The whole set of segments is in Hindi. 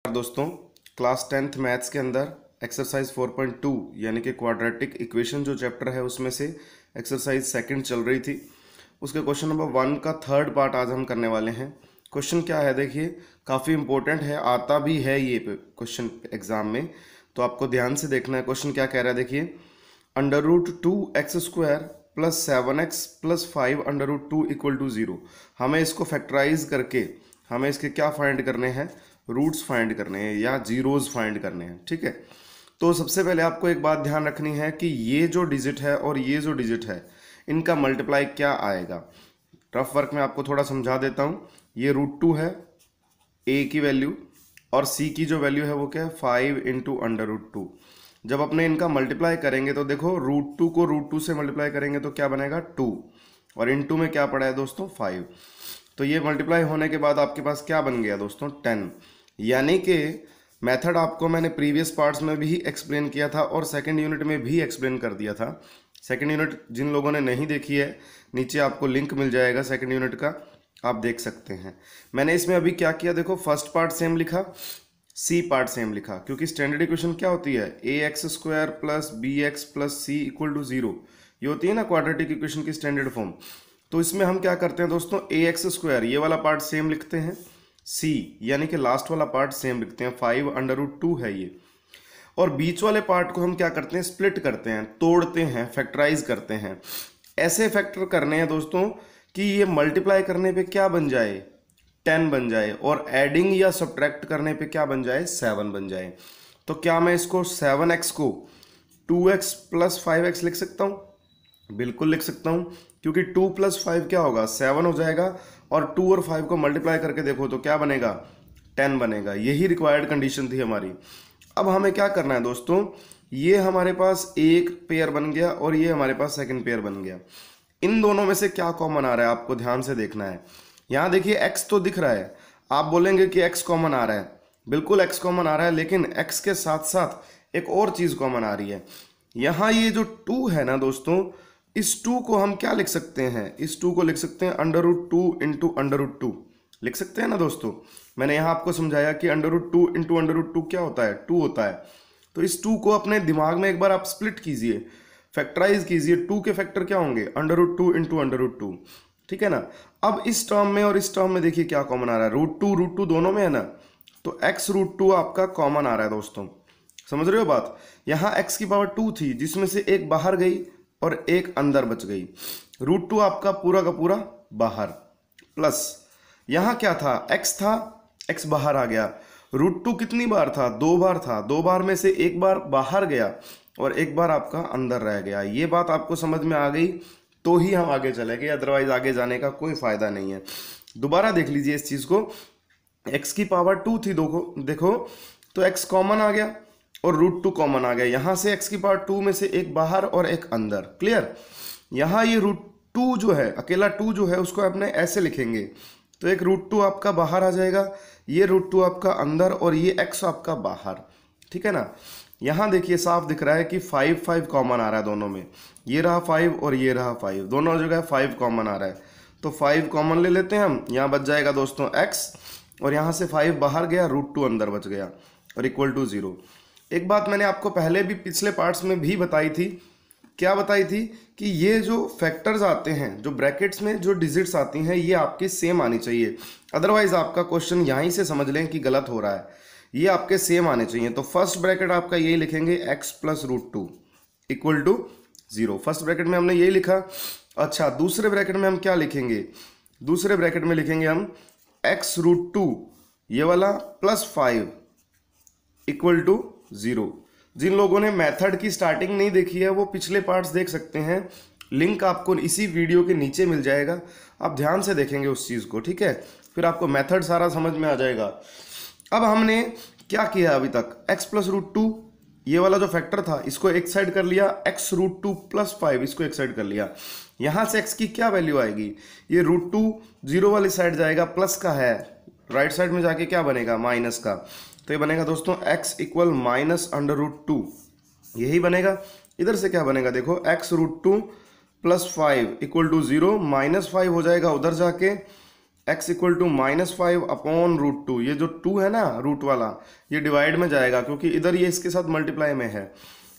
दोस्तों, क्लास 10th मैथ्स के अंदर एक्सरसाइज 4.2 यानी कि क्वाड्रेटिक इक्वेशन जो चैप्टर है उसमें से एक्सरसाइज सेकंड चल रही थी। उसके क्वेश्चन नंबर 1 का थर्ड पार्ट आज हम करने वाले हैं। क्वेश्चन क्या है देखिए, काफ़ी इंपॉर्टेंट है, आता भी है ये क्वेश्चन एग्जाम में, तो आपको ध्यान से देखना है। क्वेश्चन क्या कह रहा है देखिए, under root 2x² plus 7x plus 5 under root 2 equal to 0। हमें इसको फैक्टराइज करके हमें इसके क्या फाइंड करने हैं, रूट्स फाइंड करने हैं या जीरोज फाइंड करने हैं। ठीक है, तो सबसे पहले आपको एक बात ध्यान रखनी है कि ये जो डिजिट है और ये जो डिजिट है इनका मल्टीप्लाई क्या आएगा। रफ वर्क में आपको थोड़ा समझा देता हूँ। ये रूट 2 है, ए की वैल्यू, और सी की जो वैल्यू है वो क्या है 5 इंटू अंडर रूट 2। जब अपने इनका मल्टीप्लाई करेंगे तो देखो रूट 2 को रूट 2 से मल्टीप्लाई करेंगे तो क्या बनेगा 2, और इनटू में क्या पड़ा है दोस्तों 5। तो ये मल्टीप्लाई होने के बाद आपके पास क्या बन गया दोस्तों 10। यानी कि मेथड आपको मैंने प्रीवियस पार्ट्स में भी एक्सप्लेन किया था और सेकंड यूनिट में भी एक्सप्लेन कर दिया था। सेकंड यूनिट जिन लोगों ने नहीं देखी है, नीचे आपको लिंक मिल जाएगा सेकंड यूनिट का, आप देख सकते हैं। मैंने इसमें अभी क्या किया देखो, फर्स्ट पार्ट सेम लिखा, सी पार्ट सेम लिखा, क्योंकि स्टैंडर्ड इक्वेशन क्या होती है ax² plus bx plus c equal to 0। ये होती है ना क्वाड्रेटिक इक्वेशन की स्टैंडर्ड फॉर्म। तो इसमें हम क्या करते हैं दोस्तों, ax² ये वाला पार्ट सेम लिखते हैं, सी यानी कि लास्ट वाला पार्ट सेम लिखते हैं, 5 अंडर रूट 2 है ये, और बीच वाले पार्ट को हम क्या करते हैं स्प्लिट करते हैं, तोड़ते हैं, फैक्टराइज करते हैं। ऐसे फैक्टर करने हैं दोस्तों कि ये मल्टीप्लाई करने पे क्या बन जाए 10 बन जाए, और एडिंग या सब्ट्रैक्ट करने पे क्या बन जाए 7 बन जाए। तो क्या मैं इसको 7x को 2x प्लस 5x लिख सकता हूँ? बिल्कुल लिख सकता हूँ, क्योंकि 2 प्लस 5 क्या होगा 7 हो जाएगा, और 2 और 5 को मल्टीप्लाई करके देखो तो क्या बनेगा 10 बनेगा। यही रिक्वायर्ड कंडीशन थी हमारी। अब हमें क्या करना है दोस्तों, ये हमारे पास एक पेयर बन गया और ये हमारे पास सेकंड पेयर बन गया। इन दोनों में से क्या कॉमन आ रहा है आपको ध्यान से देखना है। यहाँ देखिए x तो दिख रहा है, आप बोलेंगे कि x कॉमन आ रहा है, बिल्कुल x कॉमन आ रहा है, लेकिन x के साथ साथ एक और चीज़ कॉमन आ रही है। यहाँ ये जो 2 है ना दोस्तों, इस 2 को हम क्या लिख सकते हैं, इस 2 को लिख सकते हैं under root 2 into under root 2 लिख सकते हैं ना दोस्तों। मैंने यहाँ आपको समझाया कि under root 2 into under root 2 क्या होता है 2 होता है। तो इस 2 को अपने दिमाग में एक बार आप स्प्लिट कीजिए, फैक्टराइज कीजिए। 2 के फैक्टर क्या होंगे under root 2 into under root 2, ठीक है ना। अब इस टर्म में और इस टर्म में देखिए क्या कॉमन आ रहा है, रूट टू दोनों में है ना, तो x रूट 2 आपका कॉमन आ रहा है दोस्तों, समझ रहे हो बात। यहाँ x की पावर 2 थी जिसमें से एक बाहर गई और एक अंदर बच गई, रूट 2 आपका पूरा का पूरा बाहर, प्लस यहाँ क्या था x था, x बाहर आ गया। रूट 2 कितनी बार था 2 बार था, 2 बार में से एक बार बाहर गया और एक बार आपका अंदर रह गया। ये बात आपको समझ में आ गई तो ही हम आगे चलेंगे, अदरवाइज आगे जाने का कोई फायदा नहीं है। दोबारा देख लीजिए इस चीज को, x की पावर 2 थी देखो तो x कॉमन आ गया और रूट 2 कॉमन आ गया। यहां से x की पावर 2 में से एक बाहर और एक अंदर, क्लियर। यहाँ ये रूट 2 जो है, अकेला 2 जो है उसको अपने ऐसे लिखेंगे, तो एक रूट 2 आपका बाहर आ जाएगा, ये रूट 2 आपका अंदर और ये x आपका बाहर, ठीक है ना। यहाँ देखिए साफ दिख रहा है कि 5 कॉमन आ रहा है दोनों में, ये रहा 5 और ये रहा 5, दोनों जगह 5 कॉमन आ रहा है। तो 5 कॉमन ले लेते हैं हम, यहाँ बच जाएगा दोस्तों x, और यहाँ से 5 बाहर गया, रूट 2 अंदर बच गया, और इक्वल टू 0। एक बात मैंने आपको पहले भी पिछले पार्ट्स में भी बताई थी, क्या बताई थी कि ये जो फैक्टर्स आते हैं, जो ब्रैकेट्स में जो डिजिट्स आती हैं, ये आपकी सेम आनी चाहिए, अदरवाइज आपका क्वेश्चन यहीं से समझ लें कि गलत हो रहा है। ये आपके सेम आने चाहिए। तो फर्स्ट ब्रैकेट आपका यही लिखेंगे x plus root 2 equal to 0। First bracket में हमने यही लिखा। अच्छा, दूसरे ब्रैकेट में हम क्या लिखेंगे, दूसरे ब्रैकेट में लिखेंगे हम x रूट 2 ये वाला प्लस 5 इक्वल टू 0। जिन लोगों ने मेथड की स्टार्टिंग नहीं देखी है वो पिछले पार्ट्स देख सकते हैं, लिंक आपको इसी वीडियो के नीचे मिल जाएगा, आप ध्यान से देखेंगे उस चीज़ को, ठीक है। फिर आपको मेथड सारा समझ में आ जाएगा। अब हमने क्या किया अभी तक, x प्लस रूट 2 ये वाला जो फैक्टर था इसको एक साइड कर लिया, x रूट 2 प्लस 5 इसको एक साइड कर लिया। यहाँ से x की क्या वैल्यू आएगी, ये रूट 2 0 वाली साइड जाएगा, प्लस का है, राइट साइड में जाके क्या बनेगा माइनस का, तो ये बनेगा दोस्तों x equal minus under root 2, यही बनेगा। इधर से क्या बनेगा देखो, x root 2 plus 5 equal to 0, -5 हो जाएगा उधर जाके, x इक्वल टू -5 अपॉन √2, ये जो 2 है ना रूट वाला, ये डिवाइड में जाएगा क्योंकि इधर ये इसके साथ मल्टीप्लाई में है।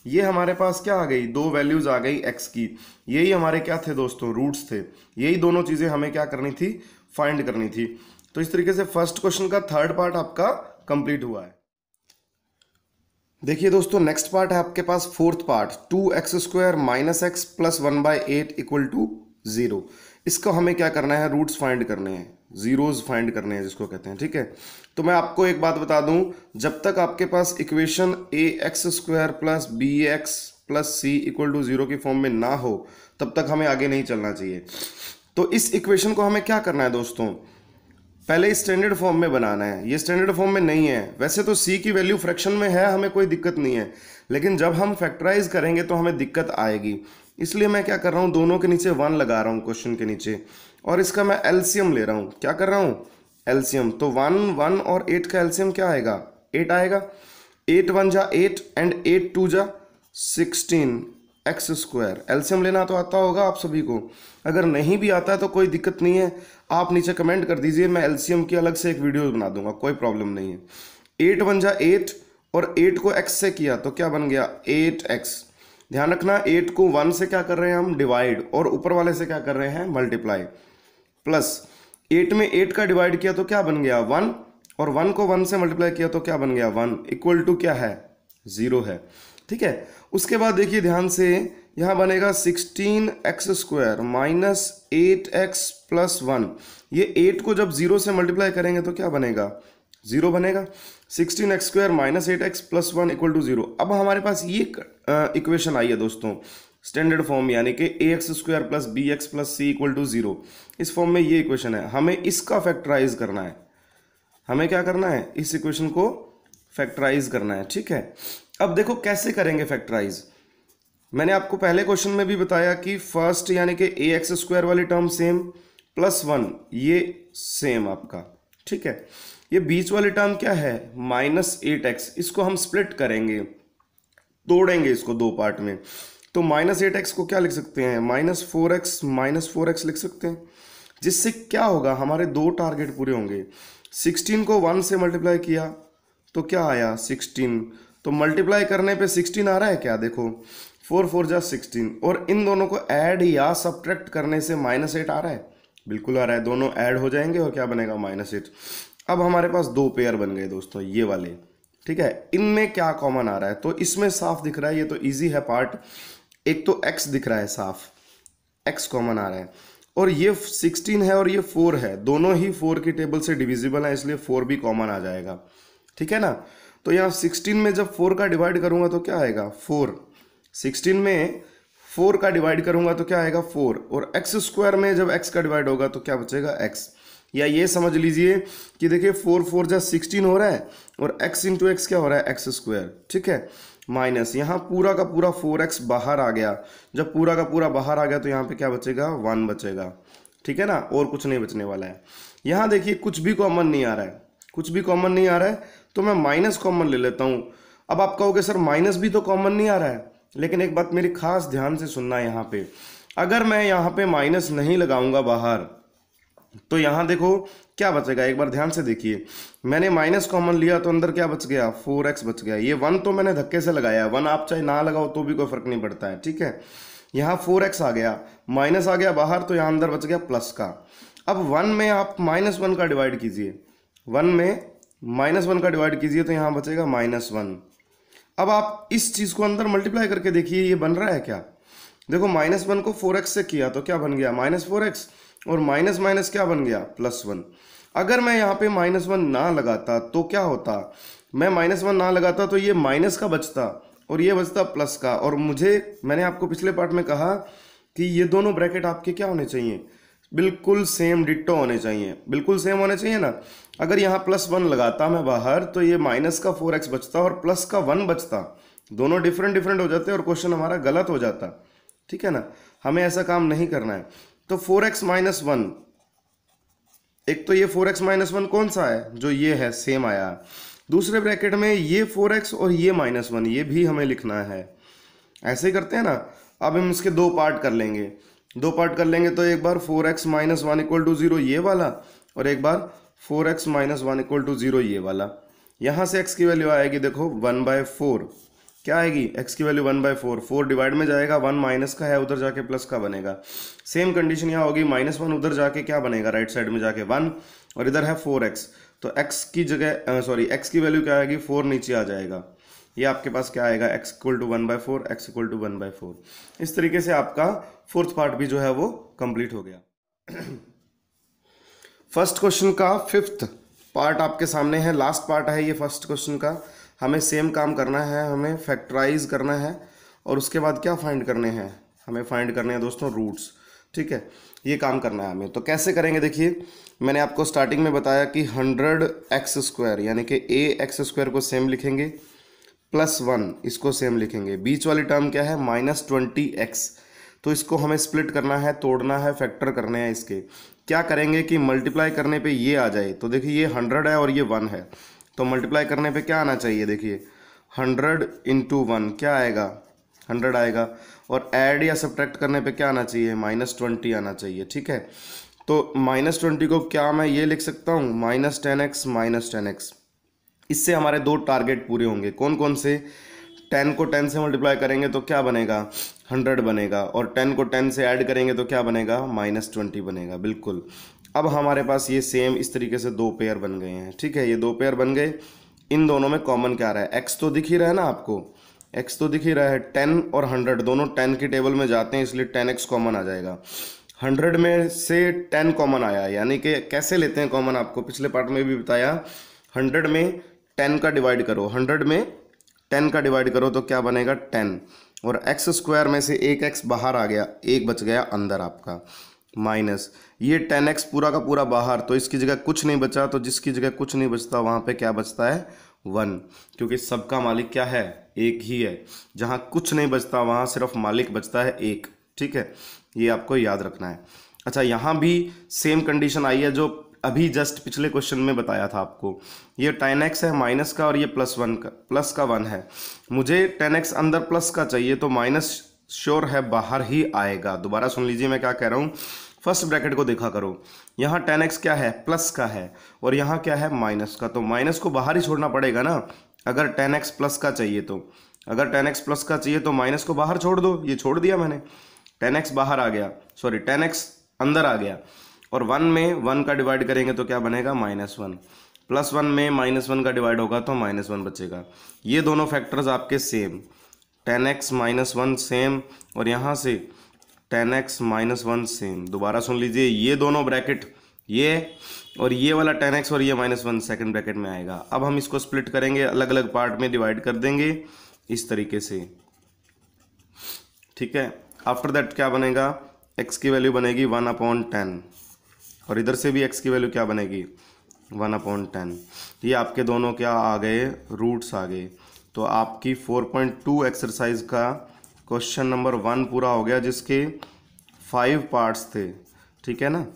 ये हमारे पास क्या आ गई, दो वैल्यूज आ गई x की, यही हमारे क्या थे दोस्तों, रूट्स थे। यही दोनों चीजें हमें क्या करनी थी, फाइंड करनी थी। तो इस तरीके से फर्स्ट क्वेश्चन का थर्ड पार्ट आपका कंप्लीट हुआ है। देखिए दोस्तों नेक्स्ट पार्ट है आपके पास फोर्थ पार्ट, 2x² - x + 1/8 = 0। इसको हमें क्या करना है, रूट्स फाइंड करने हैं, जीरोज फाइंड करने हैं जिसको कहते हैं, ठीक है। तो मैं आपको एक बात बता दूं, जब तक आपके पास इक्वेशन ax² + bx + c = 0 की फॉर्म में ना हो तब तक हमें आगे नहीं चलना चाहिए। तो इस इक्वेशन को हमें क्या करना है दोस्तों, पहले स्टैंडर्ड फॉर्म में बनाना है। ये स्टैंडर्ड फॉर्म में नहीं है, वैसे तो c की वैल्यू फ्रैक्शन में है, हमें कोई दिक्कत नहीं है, लेकिन जब हम फैक्टराइज करेंगे तो हमें दिक्कत आएगी। इसलिए मैं क्या कर रहा हूँ, दोनों के नीचे 1 लगा रहा हूँ क्वेश्चन के नीचे, और इसका मैं एलसीएम ले रहा हूँ। क्या कर रहा हूँ, एलसीएम। तो 1 और 8 का एलसीएम क्या आएगा, 8 आएगा। 8 1 जा 8 एंड 8 2 जा 16x²। एलसीएम लेना तो आता होगा आप सभी को, अगर नहीं भी आता है तो कोई दिक्कत नहीं है, आप नीचे कमेंट कर दीजिए, मैं एलसीएम की अलग से एक वीडियो बना दूंगा, कोई प्रॉब्लम नहीं है। 8 1 जा 8 और 8 को x से किया तो क्या बन गया, 8x। ध्यान रखना 8 को 1 से क्या कर रहे हैं हम, डिवाइड, और ऊपर वाले से क्या कर रहे हैं, मल्टीप्लाई। प्लस 8 में 8 का डिवाइड किया तो क्या बन गया, 1, और 1 को 1 से मल्टीप्लाई किया तो क्या बन गया, 1 इक्वल टू क्या है, 0 है, ठीक है। उसके बाद देखिए ध्यान से, यहां बनेगा 16x² - 8x + 1। ये 8 को जब 0 से मल्टीप्लाई करेंगे तो क्या बनेगा, 0 बनेगा। 16x² - 8x + 1 = 0। अब हमारे पास ये इक्वेशन आई है दोस्तों स्टैंडर्ड फॉर्म, यानी कि ax² + bx + c = 0। इस फॉर्म में ये इक्वेशन है, हमें इसका फैक्टराइज करना है। हमें क्या करना है, इस इक्वेशन को फैक्टराइज करना है, ठीक है। अब देखो कैसे करेंगे फैक्टराइज। मैंने आपको पहले क्वेश्चन में भी बताया कि फर्स्ट यानी कि ax² वाली टर्म सेम, +1 ये सेम आपका, ठीक है। ये बीच वाली टर्म क्या है, -8x, इसको हम स्प्लिट करेंगे, तोड़ेंगे इसको दो पार्ट में। तो -8x को क्या लिख सकते हैं, -4x लिख सकते हैं, जिससे क्या होगा, हमारे दो टारगेट पूरे होंगे। 16 को 1 से मल्टीप्लाई किया तो क्या आया, 16, तो मल्टीप्लाई करने पे 16 आ रहा है क्या, देखो 4 4 जा 16, और इन दोनों को ऐड या सब्ट्रैक्ट करने से -8 आ रहा है, बिल्कुल आ रहा है, दोनों ऐड हो जाएंगे और क्या बनेगा, -8। अब हमारे पास दो पेयर बन गए दोस्तों, ये वाले, ठीक है। इनमें क्या कॉमन आ रहा है, तो इसमें साफ दिख रहा है, ये तो इजी है पार्ट। एक तो x दिख रहा है साफ, x कॉमन आ रहा है, और ये 16 है और ये 4 है, दोनों ही 4 की टेबल से डिविजिबल है, इसलिए 4 भी कॉमन आ जाएगा, ठीक है ना। तो यहाँ 16 में जब 4 का डिवाइड करूंगा तो क्या आएगा, 4। 16 में 4 का डिवाइड करूंगा तो क्या आएगा, 4, और x² में जब x का डिवाइड होगा तो क्या बचेगा, x। या ये समझ लीजिए कि देखिए 4 4 जा 16 हो रहा है, और x × x क्या हो रहा है, x², ठीक है। माइनस यहाँ पूरा का पूरा 4x बाहर आ गया, जब पूरा का पूरा बाहर आ गया तो यहाँ पे क्या बचेगा, 1 बचेगा, ठीक है ना, और कुछ नहीं बचने वाला है। यहाँ देखिए कुछ भी कॉमन नहीं आ रहा है, कुछ भी कॉमन नहीं आ रहा है, तो मैं माइनस कॉमन ले लेता हूँ। अब आप कहोगे सर माइनस भी तो कॉमन नहीं आ रहा है, लेकिन एक बात मेरी खास ध्यान से सुनना है, यहाँ पे अगर मैं यहाँ पे माइनस नहीं लगाऊंगा बाहर तो यहाँ देखो क्या बचेगा, एक बार ध्यान से देखिए। मैंने माइनस कॉमन लिया तो अंदर क्या बच गया, 4x बच गया। ये 1 तो मैंने धक्के से लगाया, 1 आप चाहे ना लगाओ तो भी कोई फर्क नहीं पड़ता है, ठीक है। यहाँ 4x आ गया, माइनस आ गया बाहर, तो यहाँ अंदर बच गया प्लस का। अब 1 में आप -1 का डिवाइड कीजिए, 1 में -1 का डिवाइड कीजिए तो यहाँ बचेगा -1। अब आप इस चीज़ को अंदर मल्टीप्लाई करके देखिए, ये बन रहा है क्या, देखो -1 को 4x से किया तो क्या बन गया, -4x, और माइनस माइनस क्या बन गया, +1। अगर मैं यहाँ पे -1 ना लगाता तो क्या होता, मैं -1 ना लगाता तो ये माइनस का बचता और ये बचता प्लस का। और मैंने आपको पिछले पार्ट में कहा कि ये दोनों ब्रैकेट आपके क्या होने चाहिए, बिल्कुल सेम डिट्टो होने चाहिए, बिल्कुल सेम होने चाहिए ना। अगर यहाँ +1 लगाता मैं बाहर तो ये माइनस का 4x बचता और प्लस का 1 बचता, दोनों डिफरेंट हो जाते और क्वेश्चन हमारा गलत हो जाता, ठीक है ना। हमें ऐसा काम नहीं करना है। तो 4x - 1, एक तो ये 4x - 1 कौन सा है, जो ये है सेम आया। दूसरे ब्रैकेट में ये 4x और ये -1, ये भी हमें लिखना है। ऐसे ही करते हैं ना। अब हम इसके दो पार्ट कर लेंगे, तो एक बार 4x - 1 = 0 ये वाला, और एक बार 4x माइनस 1 इक्वल टू 0 ये वाला। यहाँ से x की वैल्यू आएगी देखो 1/4। क्या आएगी? x की वैल्यू 1/4। 4 डिवाइड में जाएगा, 1 माइनस का है उधर जाके प्लस का बनेगा। सेम कंडीशन यहाँ होगी, -1 उधर जाके क्या बनेगा, राइट साइड में जाके 1, और इधर है 4x, तो x की जगह x की वैल्यू क्या आएगी, 4 नीचे आ जाएगा। ये आपके पास क्या आएगा, x equal to 1/4, x equal to 1/4। इस तरीके से आपका फोर्थ पार्ट भी जो है वो कंप्लीट हो गया। फर्स्ट क्वेश्चन का फिफ्थ पार्ट आपके सामने है, लास्ट पार्ट है ये फर्स्ट क्वेश्चन का। हमें सेम काम करना है, हमें फैक्टराइज करना है और उसके बाद क्या फाइंड करने हैं, हमें फाइंड करने हैं दोस्तों रूट्स। ठीक है, ये काम करना है हमें। तो कैसे करेंगे, देखिए मैंने आपको स्टार्टिंग में बताया कि 100x² यानी कि ax² को सेम लिखेंगे, +1 इसको सेम लिखेंगे, बीच वाली टर्म क्या है -20x, तो इसको हमें स्प्लिट करना है, तोड़ना है, फैक्टर करने हैं इसके। क्या करेंगे कि मल्टीप्लाई करने पे ये आ जाए, तो देखिए ये 100 है और ये 1 है, तो मल्टीप्लाई करने पे क्या आना चाहिए, देखिए 100 × 1 क्या आएगा, 100 आएगा, और ऐड या सब्ट्रैक्ट करने पे क्या आना चाहिए, -20 आना चाहिए। ठीक है, तो -20 को क्या मैं ये लिख सकता हूँ, -10x -10x। इससे हमारे दो टारगेट पूरे होंगे। कौन कौन से? 10 को 10 से मल्टीप्लाई करेंगे तो क्या बनेगा, 100 बनेगा, और 10 को 10 से ऐड करेंगे तो क्या बनेगा, -20 बनेगा। बिल्कुल, अब हमारे पास ये सेम इस तरीके से दो पेयर बन गए हैं। ठीक है, ये दो पेयर बन गए। इन दोनों में कॉमन क्या रहा है, x तो दिख ही रहा है ना आपको, x तो दिख ही रहा है। 10 और 100 दोनों 10 की टेबल में जाते हैं, इसलिए 10x कॉमन आ जाएगा। 100 में से 10 कॉमन आया, यानी कि कैसे लेते हैं कॉमन, आपको पिछले पार्ट में भी बताया। 100 में 10 का डिवाइड करो, 100 में 10 का डिवाइड करो तो क्या बनेगा 10, और x² में से एक x बाहर आ गया, एक बच गया अंदर आपका, माइनस ये 10x पूरा का पूरा बाहर, तो इसकी जगह कुछ नहीं बचा, तो जिसकी जगह कुछ नहीं बचता वहाँ पे क्या बचता है, 1, क्योंकि सबका मालिक क्या है, एक ही है। जहाँ कुछ नहीं बचता वहाँ सिर्फ मालिक बचता है एक। ठीक है, ये आपको याद रखना है। अच्छा, यहाँ भी सेम कंडीशन आई है जो अभी जस्ट पिछले क्वेश्चन में बताया था आपको। ये 10x है माइनस का, और ये प्लस का 1 है। मुझे 10x अंदर प्लस का चाहिए, तो माइनस श्योर है बाहर ही आएगा। दोबारा सुन लीजिए मैं क्या कह रहा हूँ, फर्स्ट ब्रैकेट को देखा करो। यहाँ 10x क्या है, प्लस का है, और यहाँ क्या है, माइनस का, तो माइनस को बाहर ही छोड़ना पड़ेगा ना। अगर 10x प्लस का चाहिए तो, अगर 10x प्लस का चाहिए तो माइनस को बाहर छोड़ दो, ये छोड़ दिया मैंने, 10x बाहर आ गया, 10x अंदर आ गया, और 1 में 1 का डिवाइड करेंगे तो क्या बनेगा, -1, +1 में -1 का डिवाइड होगा तो -1 बचेगा। ये दोनों फैक्टर्स आपके सेम, 10x -1 सेम, और यहाँ से 10x -1 सेम। दोबारा सुन लीजिए, ये दोनों ब्रैकेट, ये और ये वाला 10x और ये -1 सेकंड ब्रैकेट में आएगा। अब हम इसको स्प्लिट करेंगे, अलग अलग पार्ट में डिवाइड कर देंगे इस तरीके से। ठीक है, आफ्टर दैट क्या बनेगा, x की वैल्यू बनेगी 1/10, और इधर से भी x की वैल्यू क्या बनेगी, 1/10। ये आपके दोनों क्या आ गए, रूट्स आ गए। तो आपकी 4.2 एक्सरसाइज का क्वेश्चन नंबर 1 पूरा हो गया, जिसके 5 पार्ट्स थे। ठीक है ना।